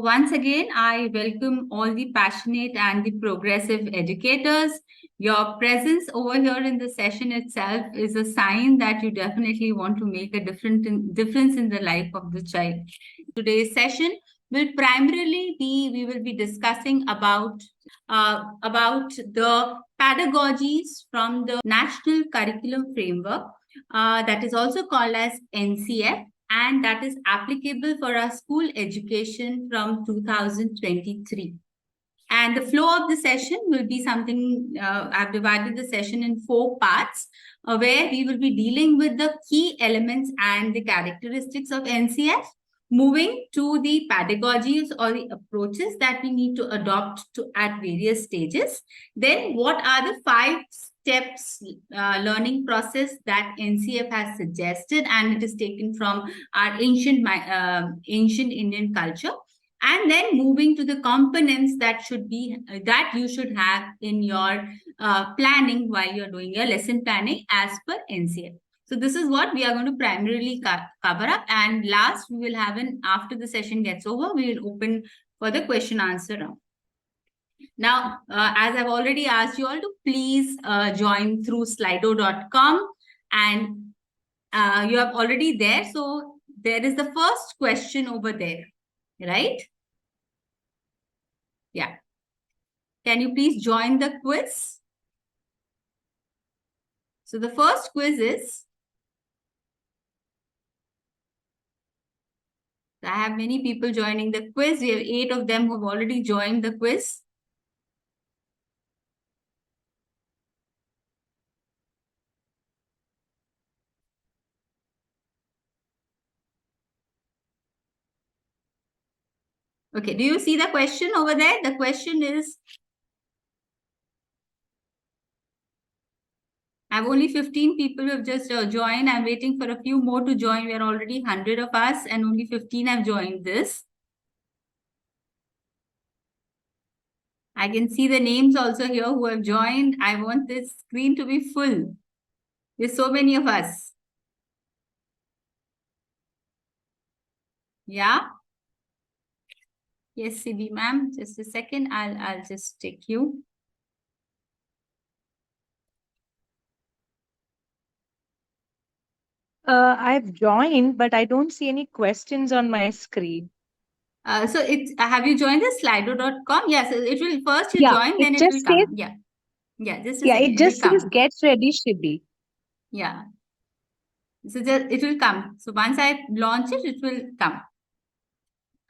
Once again, I welcome all the passionate and the progressive educators. Your presence over here in the session itself is a sign that you definitely want to make a difference in the life of the child. Today's session will primarily be, we will be discussing about the pedagogies from the National Curriculum Framework that is also called as NCF, and that is applicable for our school education from 2023. And the flow of the session will be something, I've divided the session in 4 parts, where we will be dealing with the key elements and the characteristics of NCF, moving to the pedagogies or the approaches that we need to adopt at various stages. Then what are the 5 steps learning process that NCF has suggested, and it is taken from our ancient Indian culture. And then moving to the components that you should have in your planning while you're doing your lesson planning as per NCF. So this is what we are going to primarily cover up. And last, we will have after the session gets over, we will open for the question answer round. Now, as I've already asked you all to please join through slido.com, and you are already there. So there is the first question over there, right? Yeah. Can you please join the quiz? So the first quiz is, I have many people joining the quiz. We have 8 of them who have already joined the quiz. Okay, do you see the question over there? The question is, I have only 15 people who have just joined. I'm waiting for a few more to join. We are already 100 of us and only 15 have joined this. I can see the names also here who have joined. I want this screen to be full. There's so many of us. Yeah. Yes, CB ma'am. Just a second. I'll just take you. I've joined, but I don't see any questions on my screen. So it's have you joined the slido.com? Yes, it will first you Yeah, join, then it will come. says, Yeah. Yeah, just a yeah, second. it just will says come. get ready, Shibi. Yeah. So it will come. So once I launch it, it will come.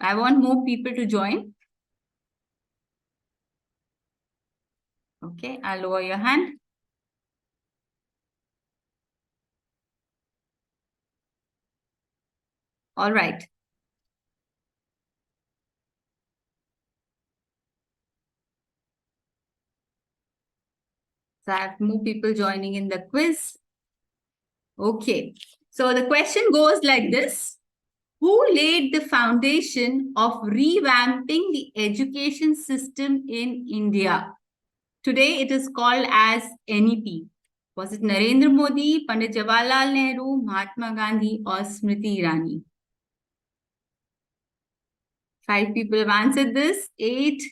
I want more people to join. Okay, I'll lower your hand. All right. So I have more people joining in the quiz. Okay. So the question goes like this. Who laid the foundation of revamping the education system in India? Today it is called as NEP. Was it Narendra Modi, Pandit Jawaharlal Nehru, Mahatma Gandhi, or Smriti Irani? 5 people have answered this. 8.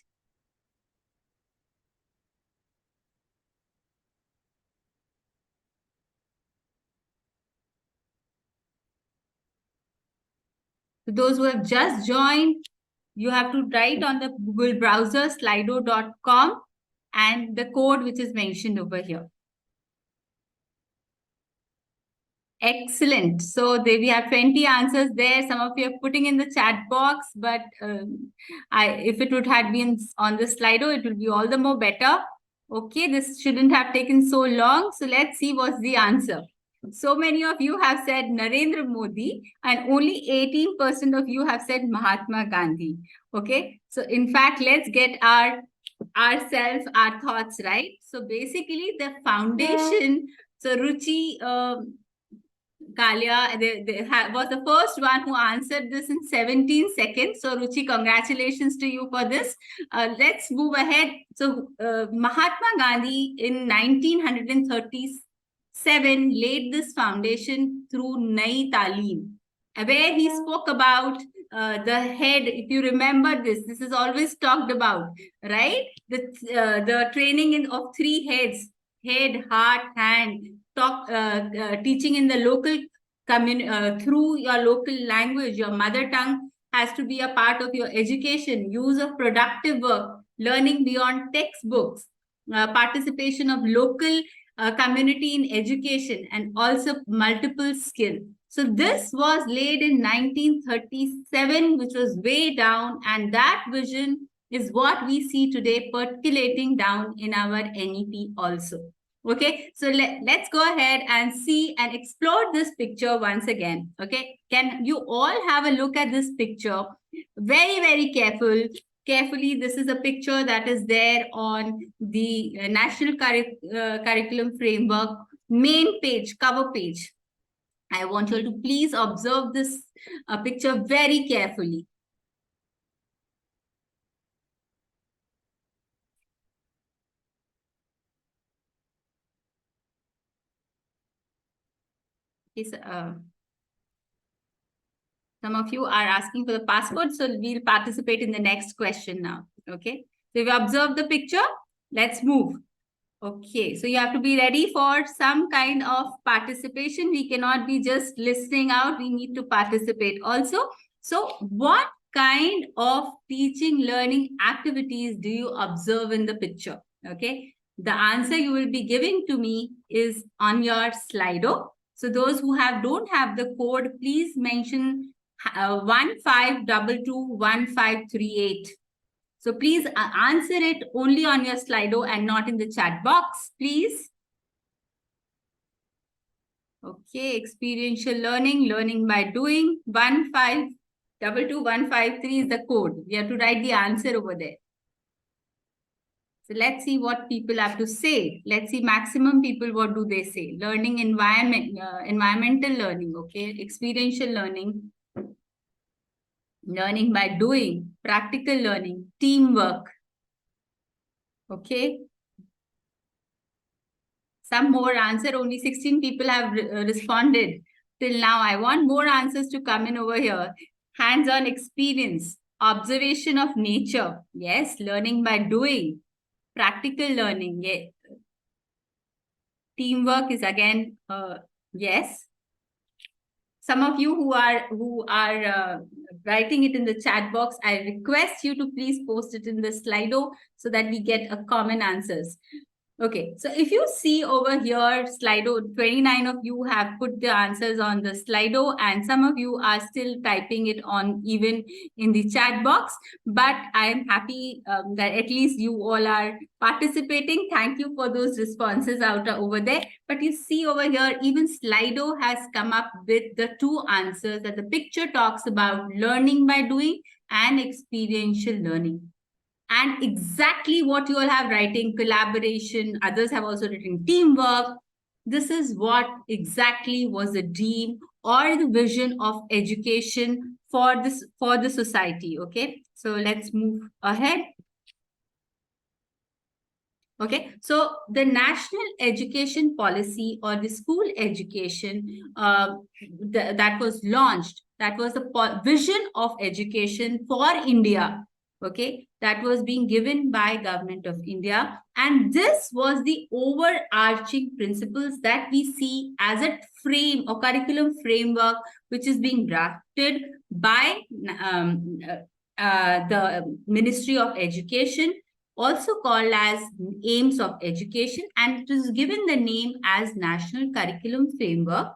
So those who have just joined, you have to write on the Google browser slido.com and the code which is mentioned over here. Excellent. So we have 20 answers there. Some of you are putting in the chat box, but if it would have been on the Slido, it would be all the more better. Okay, this shouldn't have taken so long. So let's see what's the answer. So many of you have said Narendra Modi and only 18% of you have said Mahatma Gandhi. Okay, so in fact, let's get our thoughts right. So basically the foundation, so Ruchi Kalia was the first one who answered this in 17 seconds. So Ruchi, congratulations to you for this. Let's move ahead. So Mahatma Gandhi in 1937 laid this foundation through Nai Talim, where he spoke about the head, if you remember this is always talked about, right? The training of three heads, head, heart, hand, teaching in the local community, through your local language, your mother tongue has to be a part of your education, use of productive work, learning beyond textbooks, participation of local community in education, and also multiple skill. So this was laid in 1937, which was way down, and that vision is what we see today percolating down in our NEP also. Okay, so let's go ahead and see and explore this picture once again. Okay, can you all have a look at this picture? Very, very carefully. This is a picture that is there on the National Curriculum Framework main page, cover page. I want you all to please observe this picture very carefully. Yes, some of you are asking for the password, so we'll participate in the next question now. Okay, so you observe the picture. Let's move. Okay, so you have to be ready for some kind of participation. We cannot be just listening out. We need to participate also. So what kind of teaching learning activities do you observe in the picture? Okay, the answer you will be giving to me is on your Slido. So those who don't have the code, please mention 15221538. So please answer it only on your Slido and not in the chat box, please. Okay, experiential learning, learning by doing. 15221553 is the code. We have to write the answer over there. So let's see what people have to say. Let's see maximum people, what do they say? Learning environment, environmental learning, okay? Experiential learning. Learning by doing, practical learning, teamwork. Okay. Some more answer, only 16 people have responded till now. I want more answers to come in over here. Hands-on experience, observation of nature. Yes, learning by doing, practical learning. Yeah. Teamwork is again, yes. Some of you who are writing it in the chat box, I request you to please post it in the Slido so that we get a common answers. Okay, so if you see over here, Slido, 29 of you have put the answers on the Slido, and some of you are still typing it on even in the chat box. But I'm happy that at least you all are participating. Thank you for those responses over there. But you see over here, even Slido has come up with the two answers that the picture talks about learning by doing and experiential learning. And exactly what you all have writing, collaboration, others have also written teamwork. This is what exactly was the dream or the vision of education for the society. Okay, so let's move ahead. Okay, so the national education policy or the school education that was launched, that was the vision of education for India. Okay, that was being given by Government of India. And this was the overarching principles that we see as a frame or curriculum framework, which is being drafted by the Ministry of Education, also called as aims of education, and it is given the name as National Curriculum Framework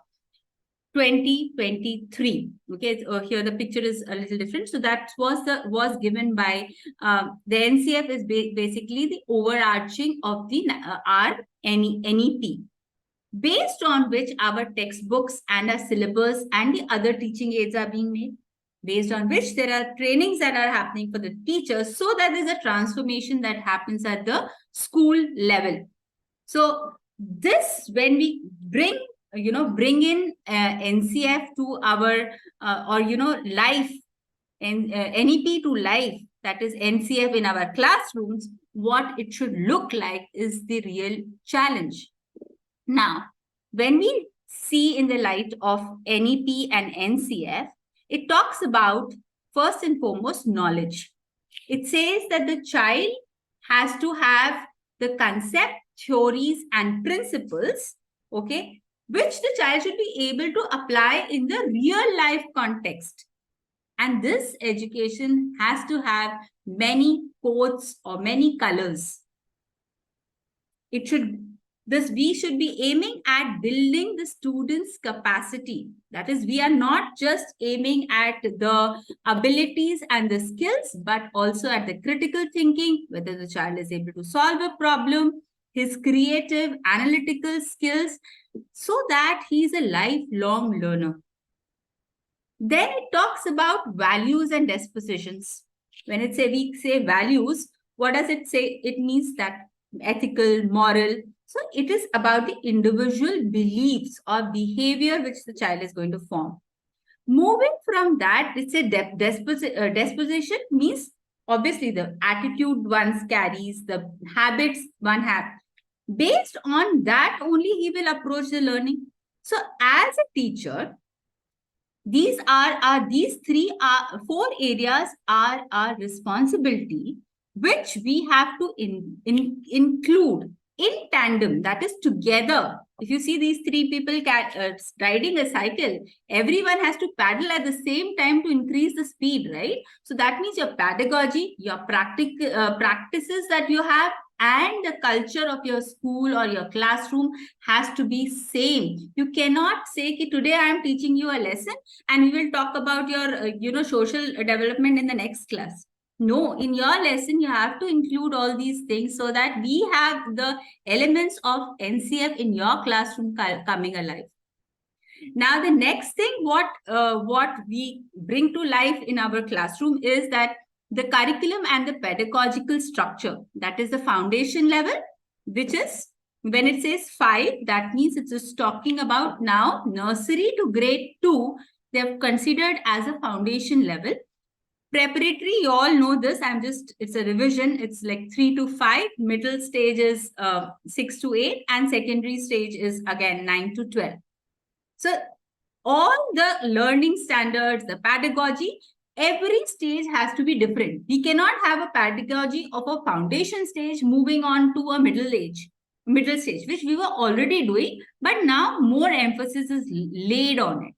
2023. Okay, here the picture is a little different. So that was given by the NCF is basically the overarching of the our NEP, based on which our textbooks and our syllabus and the other teaching aids are being made, based on which there are trainings that are happening for the teachers, so that there's a transformation that happens at the school level. So this, when we bring in NCF to our life, and NEP to life, that is NCF in our classrooms, what it should look like is the real challenge. Now, when we see in the light of NEP and NCF, it talks about first and foremost, knowledge. It says that the child has to have the concept, theories, and principles, okay, which the child should be able to apply in the real life context. And this education has to have many codes or many colors. It should, we should be aiming at building the students' capacity. That is, we are not just aiming at the abilities and the skills, but also at the critical thinking, whether the child is able to solve a problem, his creative, analytical skills, so that he is a lifelong learner. Then it talks about values and dispositions. When we say values, what does it say? It means that ethical, moral. So it is about the individual beliefs or behavior which the child is going to form. Moving from that, it's a disposition means obviously the attitude one carries, the habits one has. Based on that only he will approach the learning. So as a teacher, these four areas are our responsibility, which we have to include in tandem, that is together. If you see these three people riding a cycle, everyone has to paddle at the same time to increase the speed, right? So that means your pedagogy, your practices that you have, and the culture of your school or your classroom has to be same. You cannot say that today I am teaching you a lesson and we will talk about your social development in the next class. No, in your lesson you have to include all these things so that we have the elements of NCF in your classroom coming alive. Now the next thing what we bring to life in our classroom is that the curriculum and the pedagogical structure, that is the foundation level, which is when it says 5, that means it's just talking about now nursery to grade 2, they've considered as a foundation level. Preparatory, you all know this, it's a revision, it's like 3 to 5, middle stage is 6 to 8, and secondary stage is again 9 to 12. So all the learning standards, the pedagogy, every stage has to be different. We cannot have a pedagogy of a foundation stage moving on to a middle stage, which we were already doing, but now more emphasis is laid on it.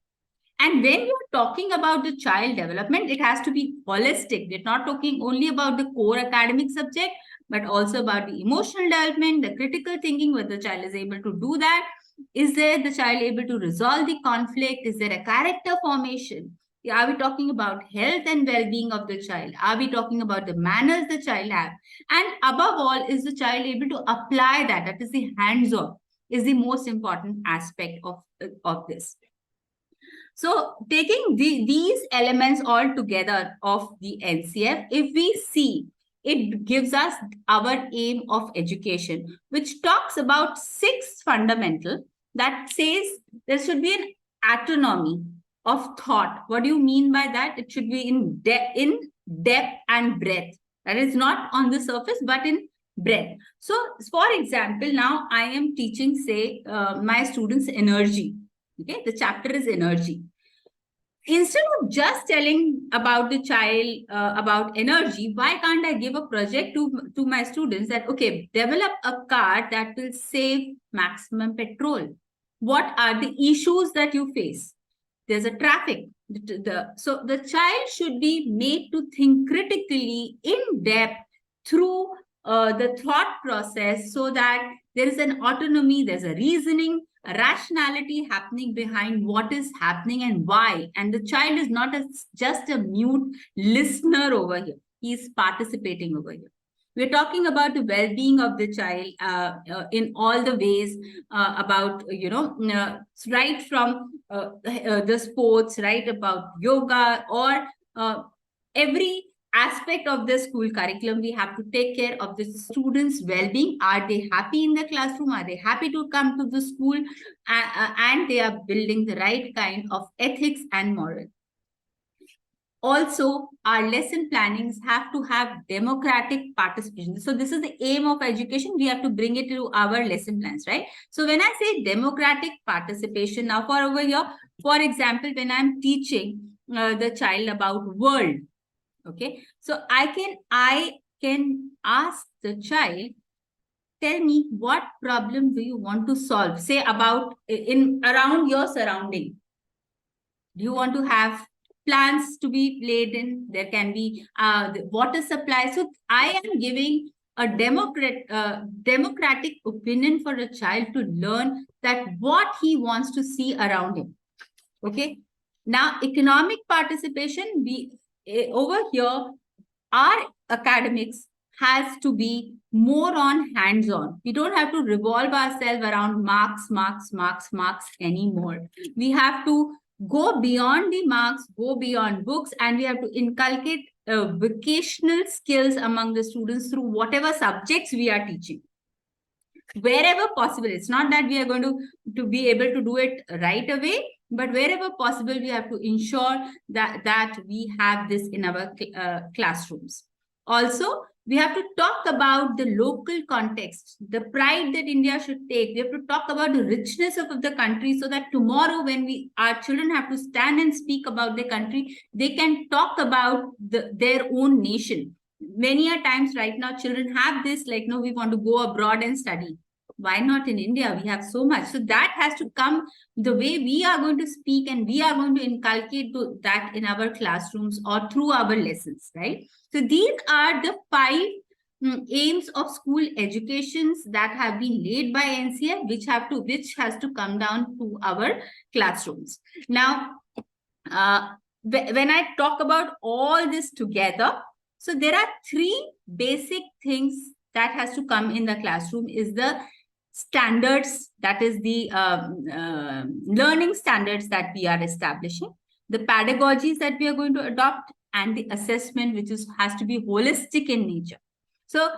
And when you're talking about the child development, it has to be holistic. We're not talking only about the core academic subject, but also about the emotional development, the critical thinking, whether the child is able to do that. Is there the child able to resolve the conflict? Is there a character formation? Are we talking about health and well-being of the child? Are we talking about the manners the child has? And above all, is the child able to apply that? That is the hands-on, is the most important aspect of this. So taking these elements all together of the NCF, if we see, it gives us our aim of education, which talks about 6 fundamental, that says there should be an autonomy of thought. What do you mean by that? It should be in depth and breadth. That is not on the surface, but in breadth. So for example, now I am teaching, say, my students energy. Okay, the chapter is energy. Instead of just telling about the child about energy, why can't I give a project to my students that, okay, develop a car that will save maximum petrol? What are the issues that you face? There's a traffic. So the child should be made to think critically, in depth, through the thought process, so that there is an autonomy, there's a reasoning, a rationality happening behind what is happening and why. And the child is not just a mute listener over here. He is participating over here. We're talking about the well-being of the child in all the ways, about, right from the sports, right, about yoga, or every aspect of the school curriculum. We have to take care of the students' well-being. Are they happy in the classroom? Are they happy to come to the school? And they are building the right kind of ethics and moral. Also, our lesson plannings have to have democratic participation. So this is the aim of education. We have to bring it to our lesson plans, right? So when I say democratic participation, now for over here, for example, when I'm teaching, the child about world. Okay, so I can ask the child, tell me what problem do you want to solve, say about in around your surrounding. Do you want to have plants to be laid in? There can be the water supply. So I am giving a democratic opinion for a child to learn that what he wants to see around him. Okay. Now, economic participation, over here, our academics has to be more on hands-on. We don't have to revolve ourselves around marks anymore. We have to go beyond the marks, go beyond books, and we have to inculcate vocational skills among the students through whatever subjects we are teaching. Wherever possible, it's not that we are going to be able to do it right away, but wherever possible, we have to ensure that we have this in our classrooms. Also, we have to talk about the local context, the pride that India should take. We have to talk about the richness of the country so that tomorrow when our children have to stand and speak about their country, they can talk about their own nation. Many a times right now, children have this like, no, we want to go abroad and study. Why not in India? We have so much. So that has to come the way we are going to speak, and we are going to inculcate that in our classrooms or through our lessons, right? So these are the 5 aims of school educations that have been laid by NCF, which has to come down to our classrooms. Now, when I talk about all this together, so there are 3 basic things that has to come in the classroom. Is the standards, that is the learning standards that we are establishing, the pedagogies that we are going to adopt, and the assessment, which has to be holistic in nature. So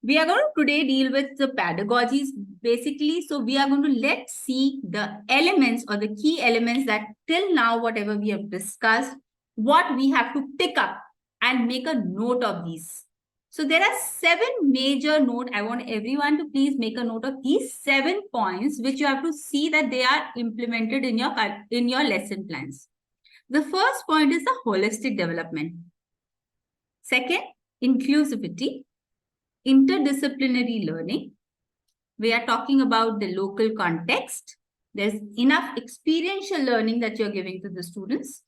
we are going to today deal with the pedagogies basically. So we are going to let's see the elements or the key elements that till now, whatever we have discussed, what we have to pick up and make a note of these. So there are 7 major notes. I want everyone to please make a note of these 7 points, which you have to see that they are implemented in your lesson plans. The first point is the holistic development. Second, inclusivity, interdisciplinary learning. We are talking about the local context. There's enough experiential learning that you're giving to the students.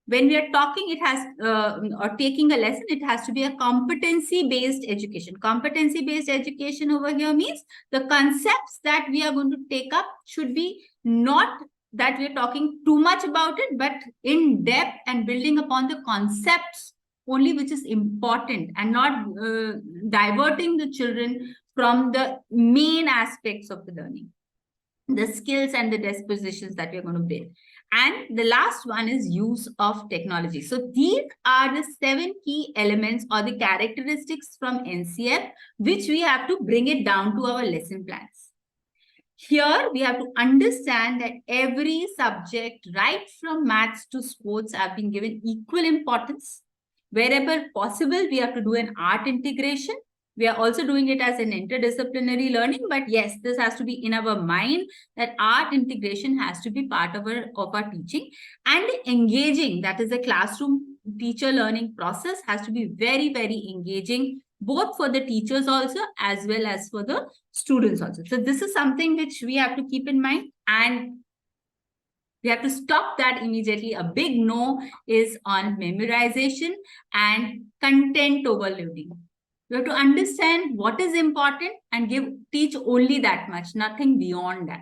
When we are talking, it has or taking a lesson, it has to be a competency-based education. Competency-based education over here means the concepts that we are going to take up should be not that we are talking too much about it, but in depth and building upon the concepts only, which is important, and not diverting the children from the main aspects of the learning, the skills and the dispositions that we're going to build. And the last one is use of technology. So these are the 7 key elements or the characteristics from NCF, which we have to bring it down to our lesson plans. Here, we have to understand that every subject, right from maths to sports, have been given equal importance. Wherever possible, we have to do an art integration. We are also doing it as an interdisciplinary learning, but yes, this has to be in our mind that art integration has to be part of our teaching, and engaging, that is a classroom teacher learning process, has to be very, very engaging, both for the teachers also as well as for the students also. So this is something which we have to keep in mind, and we have to stop that immediately. A big no is on memorization and content overloading. We have to understand what is important and teach only that much, nothing beyond that.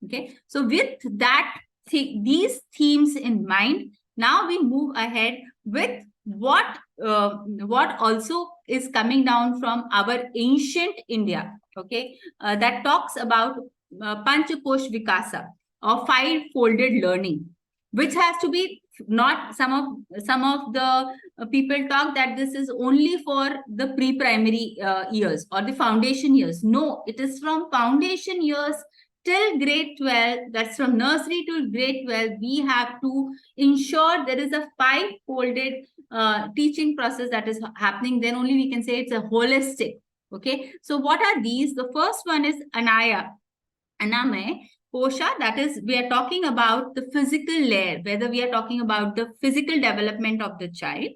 Okay. So with that, these themes in mind, now we move ahead with what also is coming down from our ancient India. Okay. That talks about Panchakosh Vikasa, or 5-folded learning, which has to be not some of the people talk that this is only for the pre-primary years or the foundation years. No, it is from foundation years till grade 12, that's from nursery to grade 12, we have to ensure there is a 5-folded teaching process that is happening. Then only we can say it's a holistic. Okay, so what are these? The first one is Anamay, kosha, that is, we are talking about the physical layer, whether we are talking about the physical development of the child.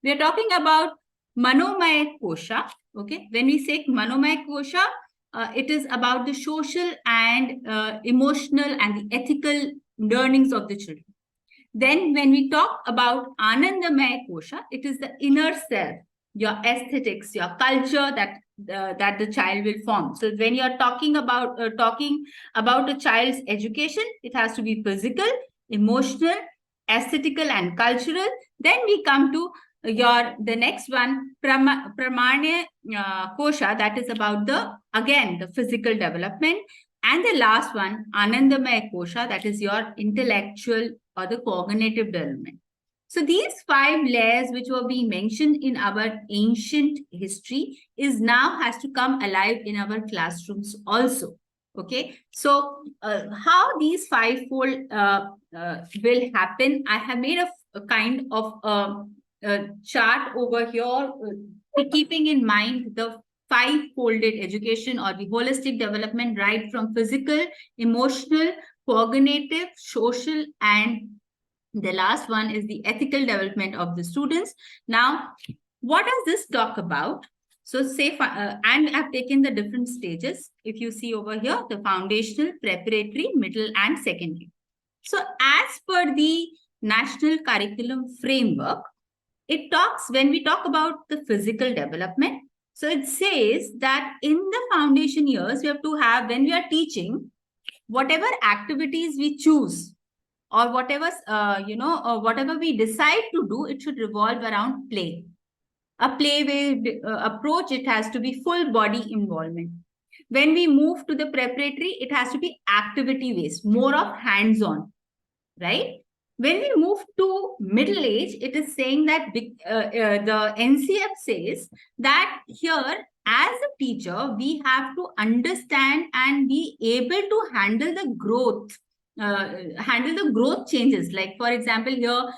We are talking about manomaya kosha. Okay, when we say manomaya kosha, it is about the social and emotional and the ethical learnings of the children. Then when we talk about Anandamaya Kosha, it is the inner self, your aesthetics, your culture that the child will form. So when you're talking about a child's education, it has to be physical, emotional, aesthetical, and cultural. Then we come to the next one, Pramanya Kosha, that is about the physical development. And the last one, Anandamaya Kosha, that is your intellectual or the cognitive development. So these 5 layers which were being mentioned in our ancient history is now has to come alive in our classrooms also. Okay, so how these 5-fold will happen? I have made a kind of a chart over here, keeping in mind the 5-folded education or the holistic development, right from physical, emotional, cognitive, social, and the last one is the ethical development of the students. Now, what does this talk about? So say, and I've taken the different stages. If you see over here, the foundational, preparatory, middle, and secondary. So as per the National Curriculum Framework, it talks, when we talk about the physical development, so it says that in the foundation years, we have to have, when we are teaching, whatever activities we choose or whatever, whatever we decide to do, it should revolve around play. A play-based approach, it has to be full body involvement. When we move to the preparatory, it has to be activity-based, more of hands-on, right? When we move to middle age, it is saying that the NCF says that here, as a teacher, we have to understand and be able to handle the growth, changes. Like, for example, here,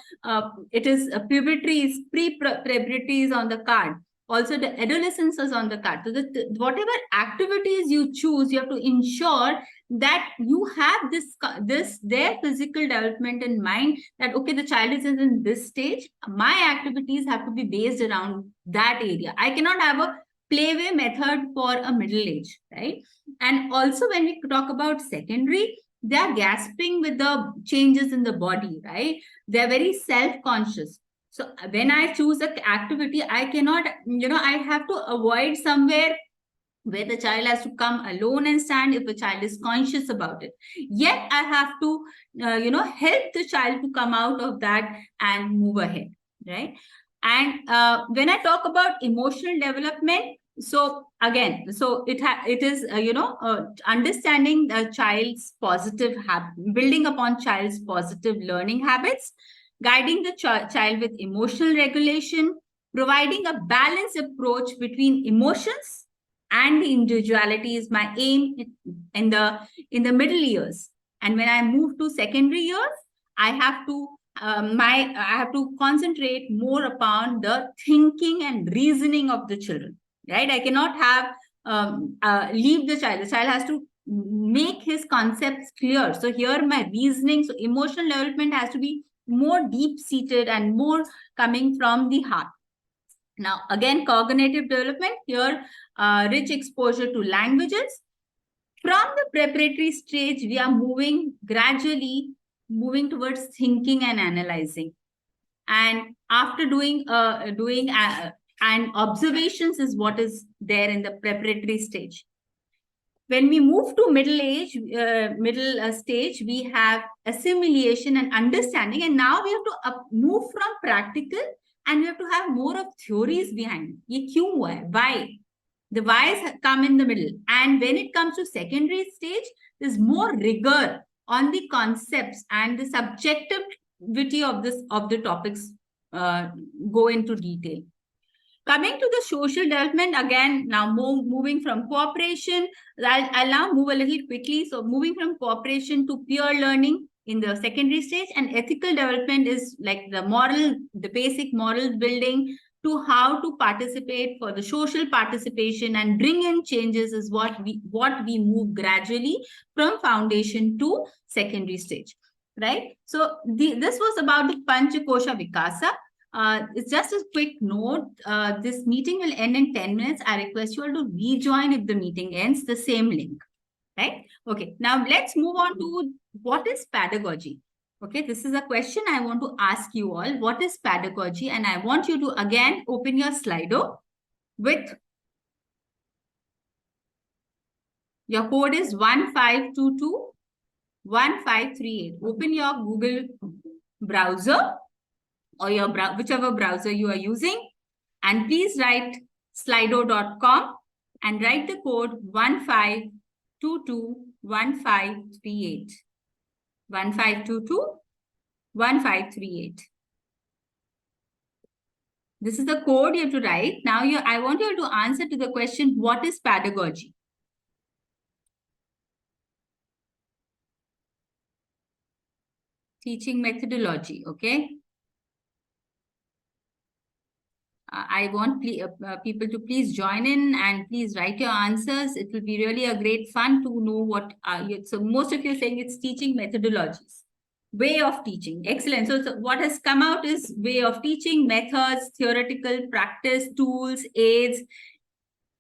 it is puberty is pre-puberty is on the card. Also, the adolescence is on the card. So, whatever activities you choose, you have to ensure that you have their physical development in mind, that okay, the child is in this stage, my activities have to be based around that area. I cannot have a playway method for a middle age, right? And also when we talk about secondary, they are grasping with the changes in the body, right? They are very self-conscious. So when I choose an activity, I cannot, I have to avoid somewhere where the child has to come alone and stand if the child is conscious about it. Yet I have to, help the child to come out of that and move ahead, right? And when I talk about emotional development, so again, so it is, understanding the child's positive building upon child's positive learning habits, guiding the child with emotional regulation, providing a balanced approach between emotions and the individuality is my aim in the middle years. And when I move to secondary years, I have to I have to concentrate more upon the thinking and reasoning of the children, right? I cannot have leave the child. The child has to make his concepts clear. So here my reasoning, so emotional development has to be more deep-seated and more coming from the heart. Now, again, cognitive development, here, rich exposure to languages. From the preparatory stage, we are gradually moving towards thinking and analyzing. And after doing and observations is what is there in the preparatory stage. When we move to middle stage, we have assimilation and understanding. And now we have to move from practical and we have to have more of theories behind it. Ye kyun hua hai? Why? The whys come in the middle. And when it comes to secondary stage, there's more rigor on the concepts and the subjectivity of the topics go into detail. Coming to the social development, again, now moving from cooperation, I'll now move a little quickly. So moving from cooperation to peer learning in the secondary stage, and ethical development is like the basic moral building to how to participate for the social participation and bring in changes is what we move gradually from foundation to secondary stage, right? So this was about the Panchakosha Vikasa. It's just a quick note. This meeting will end in 10 minutes. I request you all to rejoin if the meeting ends, the same link, right? Okay, now let's move on to what is pedagogy. Okay, this is a question I want to ask you all. What is pedagogy? And I want you to again open your Slido with your code is 1522 1538. Open your Google browser or your whichever browser you are using, and please write slido.com and write the code 1522 1538. 1522 1538. This is the code you have to write. Now I want you to answer to the question, what is pedagogy? Teaching methodology, okay? I want people to please join in and please write your answers. It will be really a great fun to know what so most of you are saying it's teaching methodologies, way of teaching. Excellent. So what has come out is way of teaching, methods, theoretical practice, tools, aids.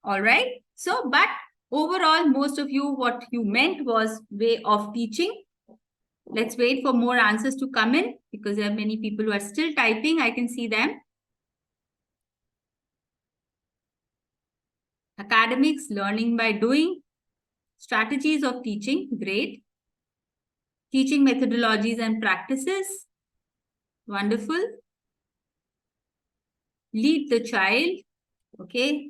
All right. So, but overall, most of you, what you meant was way of teaching. Let's wait for more answers to come in because there are many people who are still typing. I can see them. Academics, learning by doing, strategies of teaching, great. Teaching methodologies and practices, wonderful. Lead the child, okay.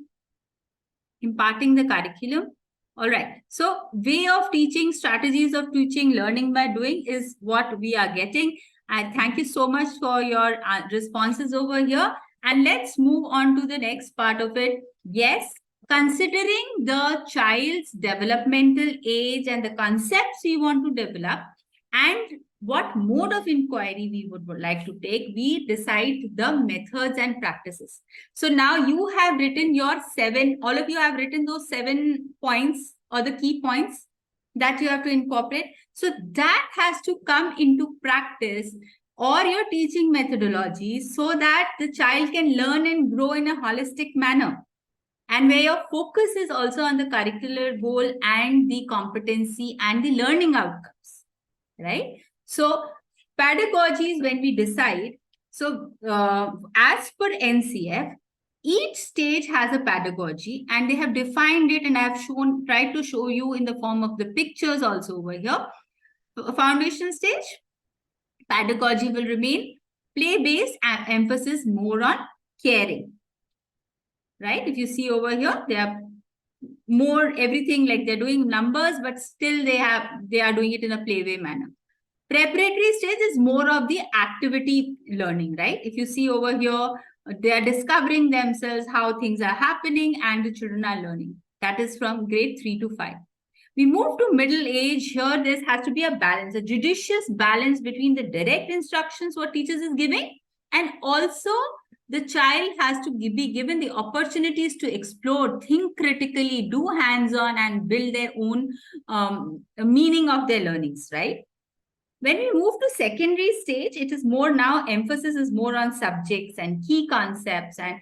Imparting the curriculum. All right. So way of teaching, strategies of teaching, learning by doing is what we are getting. I thank you so much for your responses over here. And let's move on to the next part of it. Yes, considering the child's developmental age and the concepts we want to develop and what mode of inquiry we would like to take, we decide the methods and practices. So now you have written your 7, all of you have written those 7 points or the key points that you have to incorporate. So that has to come into practice or your teaching methodology so that the child can learn and grow in a holistic manner. And where your focus is also on the curricular goal and the competency and the learning outcomes, right? So pedagogies, when we decide, so as per NCF, each stage has a pedagogy and they have defined it, and I have tried to show you in the form of the pictures also over here. Foundation stage, pedagogy will remain play-based and emphasis more on caring, right? If you see over here, they are more everything like they're doing numbers, but still they are doing it in a play way manner. Preparatory stage is more of the activity learning, right? If you see over here, they are discovering themselves, how things are happening, and the children are learning. That is from grade 3 to 5. We move to middle age. Here, there has to be a balance, a judicious balance between the direct instructions what teachers is giving, and also the child has to be given the opportunities to explore, think critically, do hands-on, and build their own meaning of their learnings, right? When we move to secondary stage, it is more now, emphasis is more on subjects and key concepts. And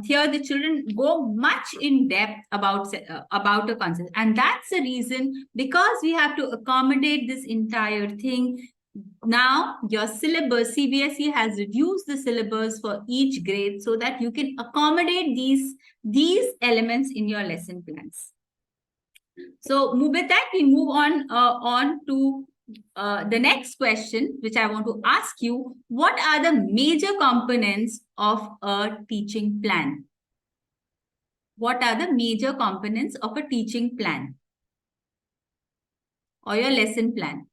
here the children go much in depth about a concept. And that's the reason, because we have to accommodate this entire thing. Now your syllabus, CBSE has reduced the syllabus for each grade so that you can accommodate these elements in your lesson plans. So with that, we move on to the next question, which I want to ask you. What are the major components of a teaching plan? What are the major components of a teaching plan or your lesson plan?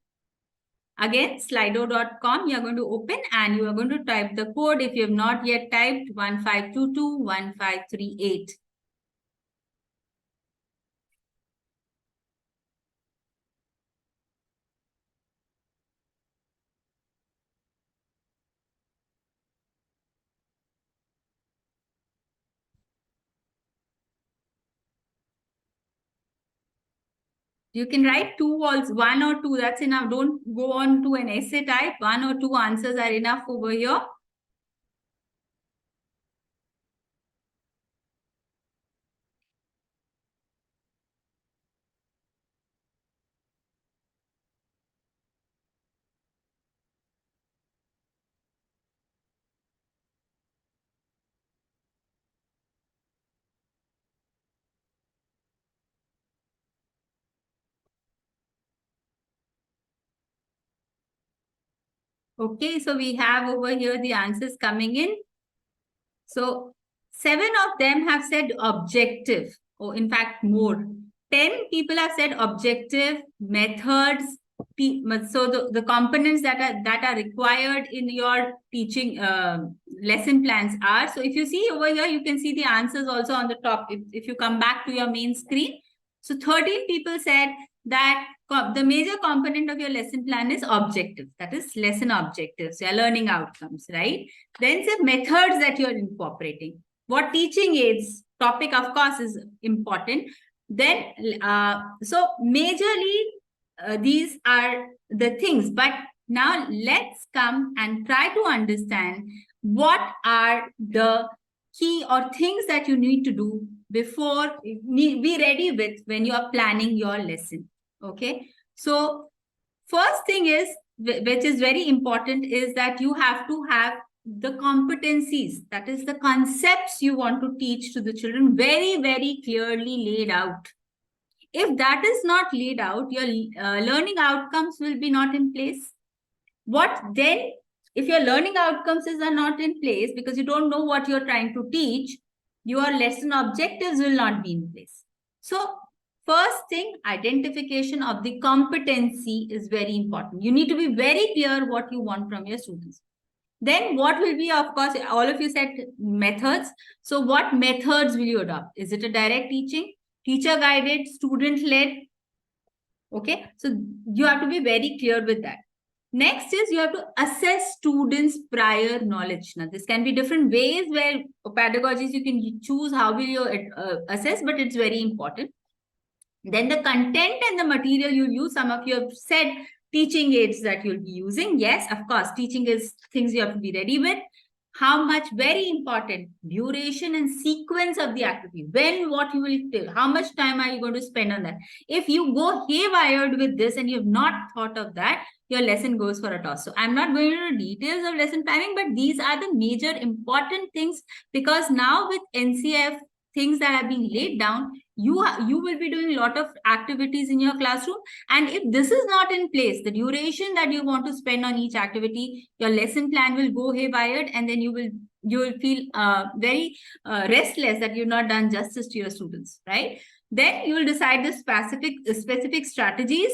Again, slido.com, you're going to open and you are going to type the code. If you have not yet typed, 1522 1538. You can write two walls, one or two, that's enough. Don't go on to an essay type. One or two answers are enough over here. Okay, so we have over here the answers coming in. So 7 of them have said objective, or in fact more. 10 people have said objective, methods. So the components that are required in your teaching lesson plans are. So if you see over here, you can see the answers also on the top. If you come back to your main screen. So 13 people said that the major component of your lesson plan is objective. That is lesson objectives, your learning outcomes, right? Then the methods that you're incorporating. What teaching aids topic, of course, is important. Then, so majorly, these are the things. But now let's come and try to understand what are the key or things that you need to do before be ready with when you are planning your lesson. Okay. So first thing is, which is very important, is that you have to have the competencies, that is the concepts you want to teach to the children, very, very clearly laid out. If that is not laid out, your learning outcomes will be not in place. What then, if your learning outcomes are not in place because you don't know what you're trying to teach, your lesson objectives will not be in place. So first thing, identification of the competency is very important. You need to be very clear what you want from your students. Then what will be, of course, all of you said methods. So what methods will you adopt? Is it a direct teaching, teacher guided, student led? Okay, so you have to be very clear with that. Next is you have to assess students' prior knowledge. Now, this can be different ways where pedagogies you can choose how will you assess, but it's very important. Then the content and the material you use, some of you have said teaching aids that you'll be using. Yes, of course, teaching is things you have to be ready with. How much, very important, duration and sequence of the activity. When, what you will do, how much time are you going to spend on that? If you go haywired with this and you have not thought of that, your lesson goes for a toss. So I'm not going into details of lesson planning, but these are the major important things, because now with NCF, things that are being laid down, you will be doing a lot of activities in your classroom. And if this is not in place, the duration that you want to spend on each activity, your lesson plan will go haywired, and then you will feel very restless that you've not done justice to your students, right? Then you will decide the specific strategies.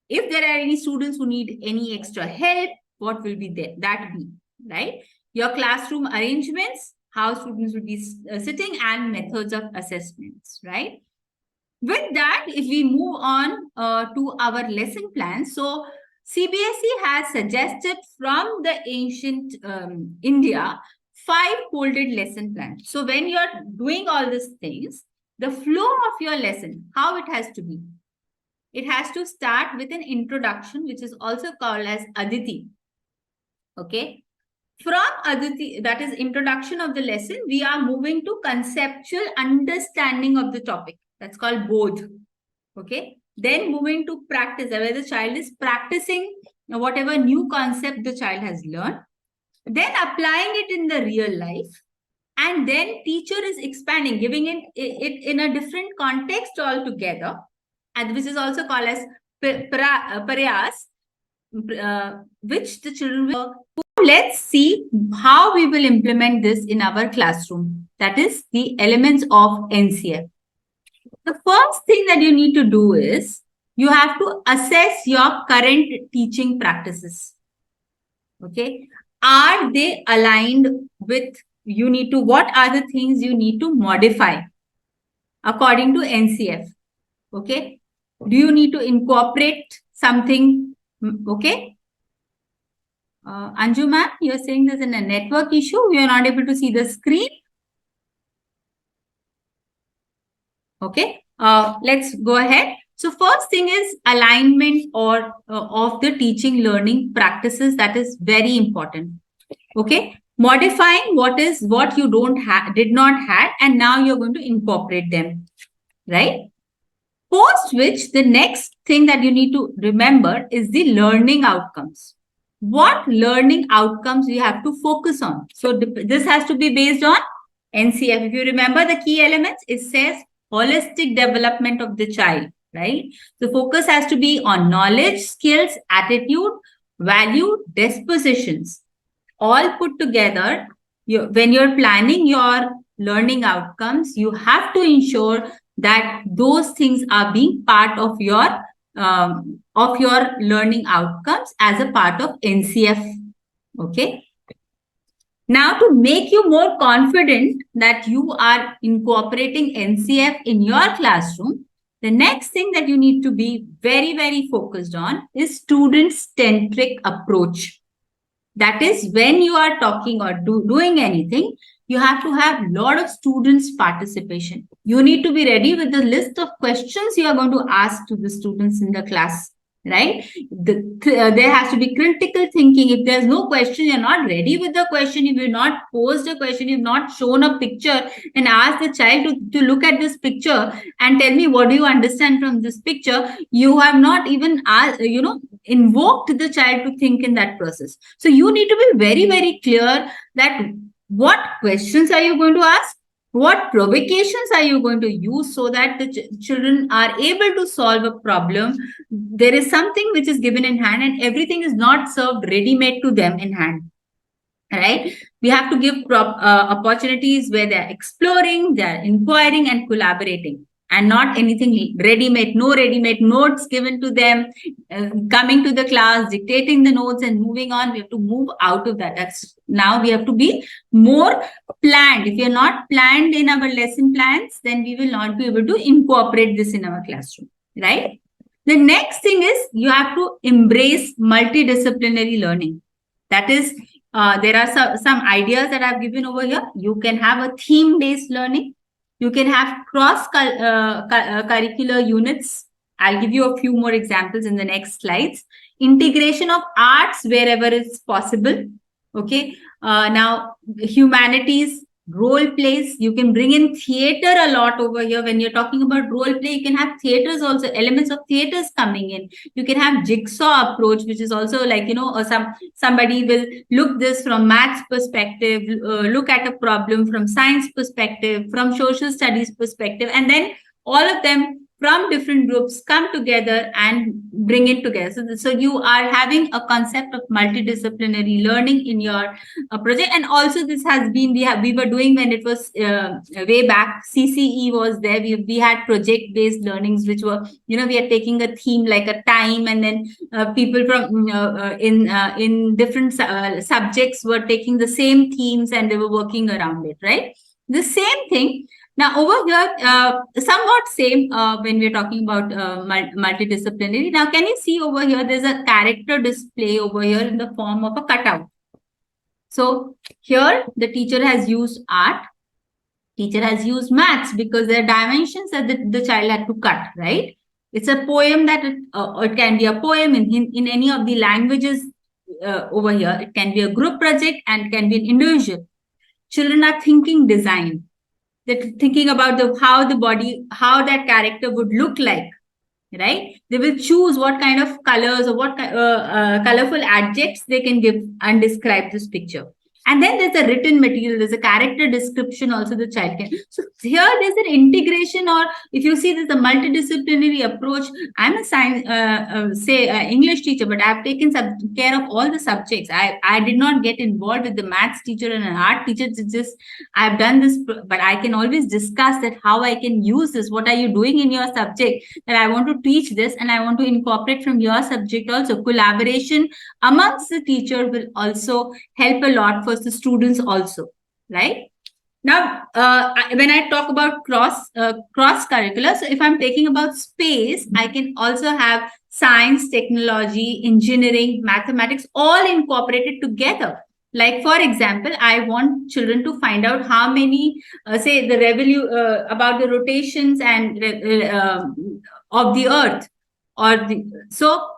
If there are any students who need any extra help, what will be there? That be, right? Your classroom arrangements, how students would be sitting, and methods of assessments, right? With that, if we move on to our lesson plan, so CBSE has suggested from the ancient India 5 folded lesson plans. So when you're doing all these things, the flow of your lesson, how it has to be? It has to start with an introduction, which is also called as Aditi. Okay. From Aditi, that is introduction of the lesson, we are moving to conceptual understanding of the topic. That's called Bodh. Okay. Then moving to practice, where the child is practicing whatever new concept the child has learned. Then applying it in the real life. And then teacher is expanding, giving it in a different context altogether, and which is also called as parayas, which the children will. Let's see how we will implement this in our classroom. That is the elements of NCF. The first thing that you need to do is you have to assess your current teaching practices. Okay. Are they aligned with, you need to, what are the things you need to modify according to NCF? Okay. Do you need to incorporate something? Okay. Anju ma'am, you're saying there's a network issue. We are not able to see the screen. Okay. Let's go ahead. So first thing is alignment or of the teaching learning practices. That is very important. Okay. Modifying what you did not have, and now you're going to incorporate them, right? Post which, the next thing that you need to remember is the learning outcomes. What learning outcomes you have to focus on? So this has to be based on NCF. If you remember the key elements, it says holistic development of the child, right? The focus has to be on knowledge, skills, attitude, value, dispositions, all put together. When you're planning your learning outcomes, you have to ensure that those things are being part of your learning outcomes as a part of NCF. Okay. Now, to make you more confident that you are incorporating NCF in your classroom, the next thing that you need to be very, very focused on is student-centric approach. That is, when you are talking or doing anything, you have to have a lot of students' participation. You need to be ready with the list of questions you are going to ask to the students in the class, right? There has to be critical thinking. If there's no question, you're not ready with the question, if you've not posed a question, you've not shown a picture and asked the child to look at this picture and tell me what do you understand from this picture, you have not even asked, invoked the child to think in that process. So you need to be very, very clear that what questions are you going to ask, what provocations are you going to use, so that the children are able to solve a problem. There is something which is given in hand, and everything is not served ready-made to them in hand, right? We have to give opportunities where they're exploring, they're inquiring and collaborating, and not anything ready-made, no ready-made notes given to them, coming to the class, dictating the notes and moving on. We have to move out of that. Now we have to be more planned. If you're not planned in our lesson plans, then we will not be able to incorporate this in our classroom, right? The next thing is you have to embrace multidisciplinary learning. That is, there are some ideas that I've given over here. You can have a theme-based learning. You can have curricular units. I'll give you a few more examples in the next slides. Integration of arts wherever it's possible. Okay. Now, humanities, role plays. You can bring in theater a lot over here. When you're talking about role play, you can have theaters also, elements of theaters coming in. You can have jigsaw approach, which is also like, somebody will look this from maths perspective, look at a problem from science perspective, from social studies perspective, and then all of them from different groups come together and bring it together. So you are having a concept of multidisciplinary learning in your project. And also this has been, we were doing when it was way back, CCE was there. We had project-based learnings, which were, we are taking a theme like a time, and then people from in different subjects were taking the same themes and they were working around it, right? The same thing. Now, over here, somewhat same when we're talking about multidisciplinary. Now, can you see over here, there's a character display over here in the form of a cutout. So here, the teacher has used art. Teacher has used maths because there are dimensions that the child had to cut, right? It's a poem that it can be a poem in any of the languages over here. It can be a group project and can be an individual. Children are thinking design. They're thinking about how that character would look like, right? They will choose what kind of colors or what colorful adjectives they can give and describe this picture. And then there's a written material, there's a character description also the child can. So here there's an integration, or if you see there's a multidisciplinary approach. I'm a science, English teacher, but I've taken care of all the subjects. I did not get involved with the maths teacher and an art teacher. It's just, I've done this, but I can always discuss that how I can use this. What are you doing in your subject that I want to teach this and I want to incorporate from your subject also. Collaboration amongst the teacher will also help a lot for the students also, right? Now, when I talk about cross curricular, so if I'm taking about space, I can also have science, technology, engineering, mathematics, all incorporated together. Like, for example, I want children to find out how many, say, the about the rotations and of the earth, or so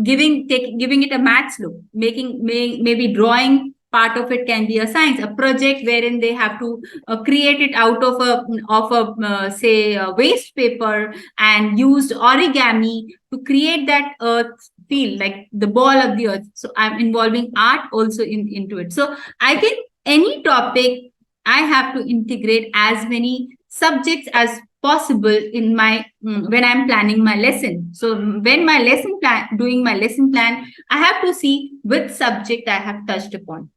giving it a maths look, maybe drawing part of it can be a science, a project wherein they have to create it out of a say waste paper, and used origami to create that earth feel like the ball of the earth. So I'm involving art also into it. So I think any topic I have to integrate as many subjects as possible in my when I'm planning my lesson. So when my lesson plan, doing my lesson plan, I have to see which subject I have touched upon.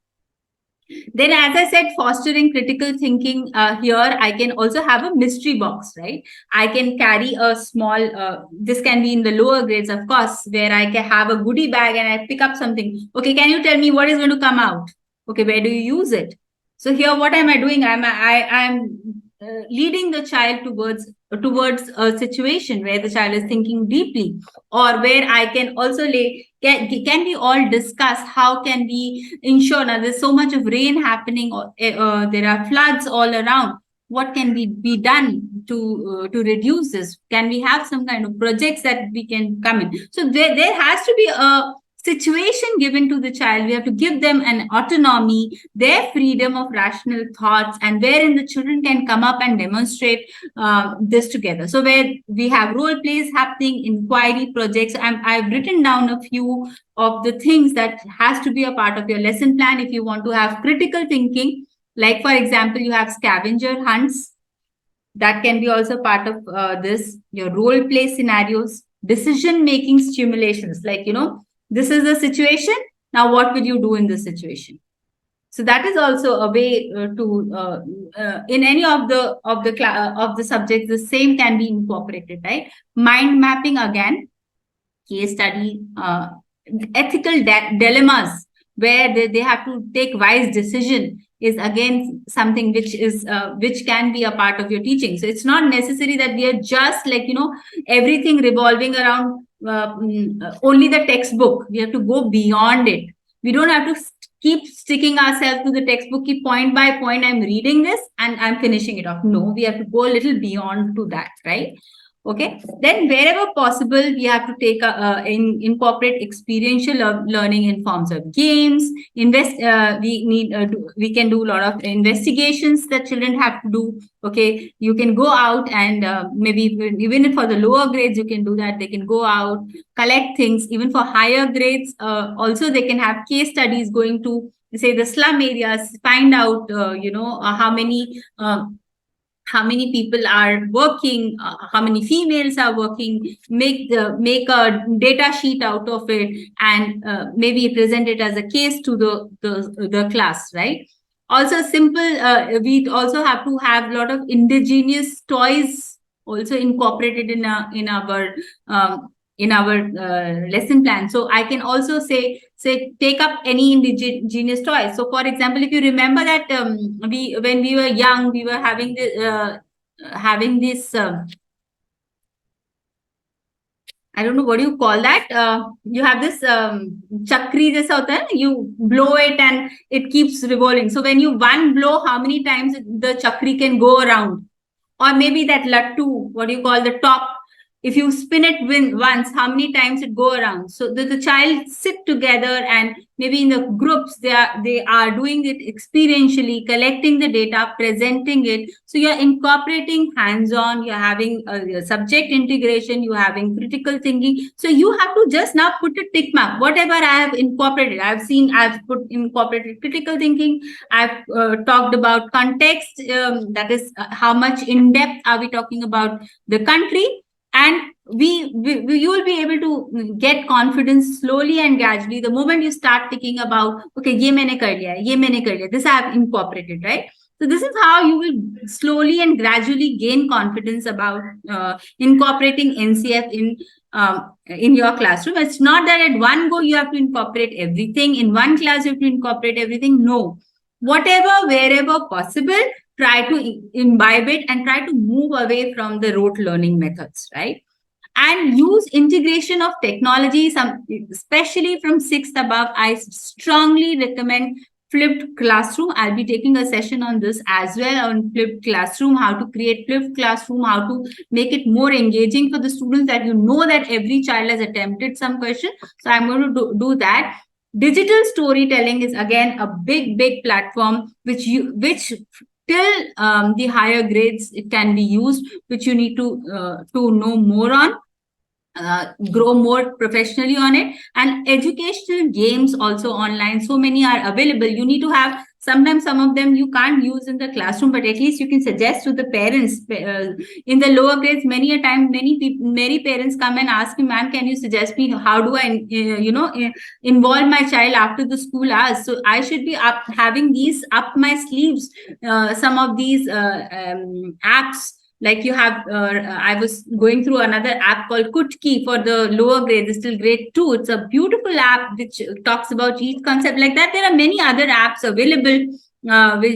Then, as I said, fostering critical thinking, here I can also have a mystery box, right? I can carry a small, this can be in the lower grades, of course, where I can have a goodie bag and I pick up something. Okay, can you tell me what is going to come out? Okay, where do you use it? So here, what am I doing? I'm leading the child towards a situation where the child is thinking deeply, or where I can also can we all discuss how can we ensure, now there's so much of rain happening, or there are floods all around, what can be done to reduce this? Can we have some kind of projects that we can come in? So there has to be a situation given to the child. We have to give them an autonomy, their freedom of rational thoughts, and wherein the children can come up and demonstrate this together. So where we have role plays happening, inquiry projects. I've written down a few of the things that has to be a part of your lesson plan if you want to have critical thinking. Like, for example, you have scavenger hunts. That can be also part of this. Your role play scenarios, decision-making stimulations. Like, this is the situation. Now, what will you do in this situation? So that is also a way to in any of the subjects, the same can be incorporated, right? Mind mapping again, case study, ethical dilemmas where they have to take wise decision is again something which can be a part of your teaching. So it's not necessary that we are just like everything revolving around only the textbook. We have to go beyond it. We don't have to keep sticking ourselves to the textbook, keep point by point, I'm reading this and I'm finishing it off. No, we have to go a little beyond to that, right? Okay, then wherever possible, we have to take incorporate experiential learning in forms of games. We can do a lot of investigations that children have to do. Okay, you can go out and maybe even for the lower grades, you can do that. They can go out, collect things. Even for higher grades, also they can have case studies going to say the slum areas, find out how many people are working, how many females are working, make a data sheet out of it, and maybe present it as a case to the class, right? Also simple, we also have to have a lot of indigenous toys also incorporated in our lesson plan. So I can also say take up any indigenous toy. So for example, if you remember that when we were young, we were having this I don't know what do you call that. You have this chakri jaisa hota hai, you blow it and it keeps revolving. So when you one blow, how many times the chakri can go around? Or maybe that lattu, what do you call the top? If you spin it once, how many times it go around? So the child sit together and maybe in the groups they are doing it experientially, collecting the data, presenting it. So you're incorporating hands-on, you're having a subject integration, you're having critical thinking. So you have to just now put a tick mark. Whatever I have incorporated, I've incorporated critical thinking. I've talked about context, that is how much in depth are we talking about the country, and you will be able to get confidence slowly and gradually the moment you start thinking about, okay, ye maine kar liya, this I have incorporated, right? So this is how you will slowly and gradually gain confidence about incorporating NCF in your classroom. It's not that at one go you have to incorporate everything in one class, you have to incorporate everything. No, whatever, wherever possible, try to imbibe it and try to move away from the rote learning methods, right? And use integration of technology, especially from 6th above. I strongly recommend flipped classroom. I'll be taking a session on this as well, on flipped classroom, how to create flipped classroom, how to make it more engaging for the students, that you know that every child has attempted some question. So I'm going to do that. Digital storytelling is again a big platform which till the higher grades it can be used, which you need to know more on. Grow more professionally on it. And educational games also online, so many are available. You need to have, sometimes some of them you can't use in the classroom, but at least you can suggest to the parents. In the lower grades, many a time many parents come and ask me, ma'am, can you suggest me how do I involve my child after the school hours? So I should be having these up my sleeves, some of these apps. Like you have, I was going through another app called Key for the lower grades, it's still grade 2. It's a beautiful app which talks about each concept. Like that, there are many other apps available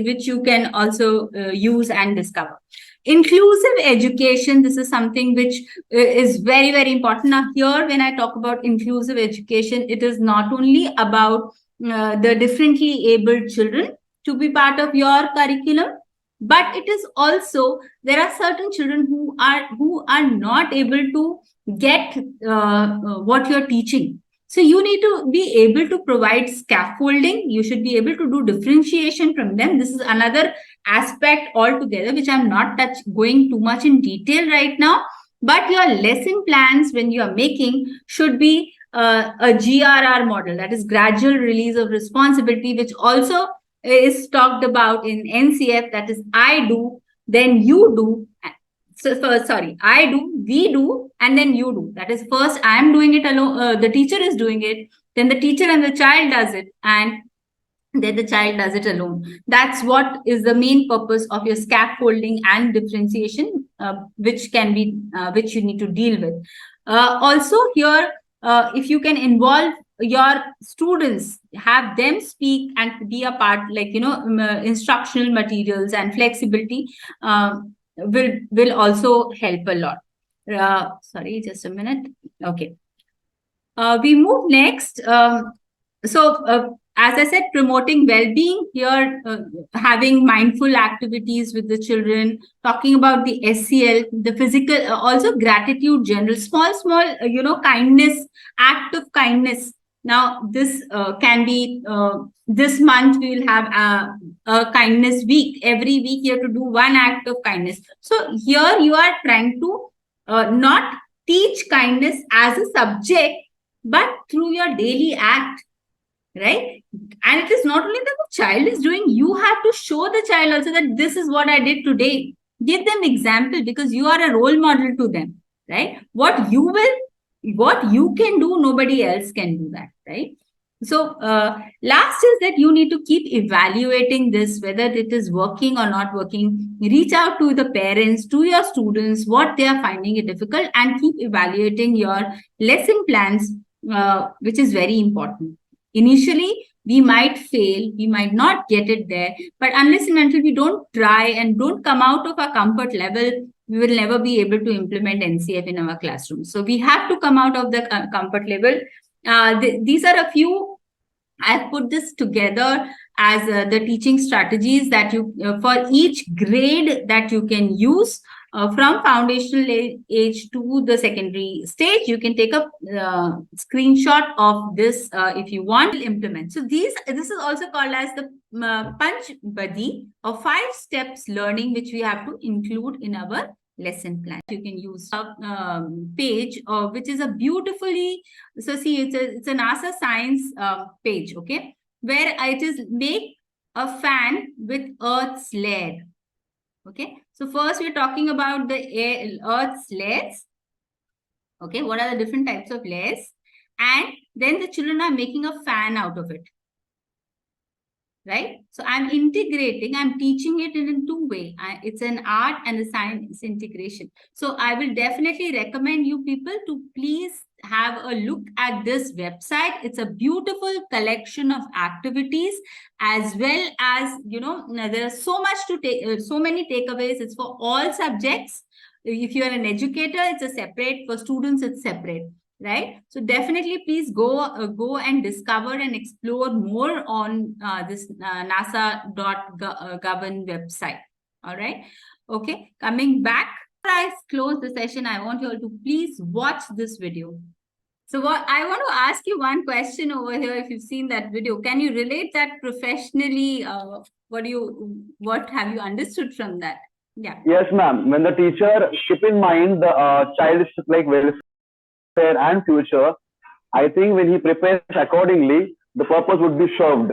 which you can also use and discover. Inclusive education, this is something which is very important. Now here, when I talk about inclusive education, it is not only about the differently abled children to be part of your curriculum, but it is also, there are certain children who are not able to get what you're teaching. So you need to be able to provide scaffolding. You should be able to do differentiation from them. This is another aspect altogether, which I'm not going too much in detail right now. But your lesson plans, when you are making, should be a GRR model, that is gradual release of responsibility, which also is talked about in NCF, that is I do, then you do. So sorry, I do, we do, and then you do. That is, first I am doing it alone, the teacher is doing it, then the teacher and the child does it, and then the child does it alone. That's what is the main purpose of your scaffolding and differentiation, which you need to deal with. Also here, if you can involve your students, have them speak and be a part, like instructional materials and flexibility will also help a lot. Sorry, just a minute. Okay. We move next. As I said, promoting well-being here, having mindful activities with the children, talking about the SCL, the physical, also gratitude, general, small, kindness, act of kindness. Now, this can be, this month we will have a kindness week. Every week you have to do one act of kindness. So here you are trying to not teach kindness as a subject, but through your daily act, right? And it is not only that the child is doing, you have to show the child also that this is what I did today. Give them example, because you are a role model to them, right? What you can do, nobody else can do that, right? So last is that you need to keep evaluating this, whether it is working or not working. Reach out to the parents, to your students, what they are finding it difficult, and keep evaluating your lesson plans, which is very important. Initially, we might fail, we might not get it there, but unless and until we don't try and don't come out of our comfort level, we will never be able to implement NCF in our classroom. So we have to come out of the comfort level. These are a few, I've put this together as the teaching strategies that you, for each grade that you can use. From foundational age to the secondary stage, you can take a screenshot of this if you want to implement. So this is also called as the Punch Buddy, or 5 steps learning, which we have to include in our lesson plan. You can use a page, which is a beautifully, so see, it's a NASA science page, okay, where it is make a fan with Earth's layer. Okay, so first we're talking about the Earth's layers. Okay, what are the different types of layers? And then the children are making a fan out of it. Right? So I'm integrating, I'm teaching it in 2 ways. It's an art and a science integration. So I will definitely recommend you people to please have a look at this website. It's a beautiful collection of activities, as well as, there are so much to take, so many takeaways. It's for all subjects. If you are an educator, it's a separate. For students, it's separate. right? So definitely please go and discover and explore more on this nasa.govern website. All right. Okay. Coming back, before I close the session, I want you all to please watch this video. So what I want to ask you one question over here. If you've seen that video, can you relate that professionally? What have you understood from that? Yeah. Yes, ma'am. When the teacher keep in mind the child's like welfare and future, I think when he prepares accordingly, the purpose would be served.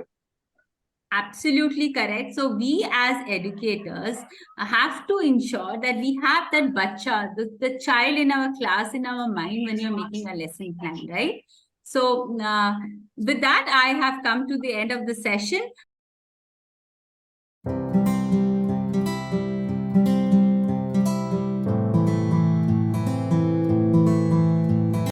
Absolutely correct. So we as educators have to ensure that we have that bacha, the child in our class, in our mind when you're making a lesson plan, right? So with that, I have come to the end of the session.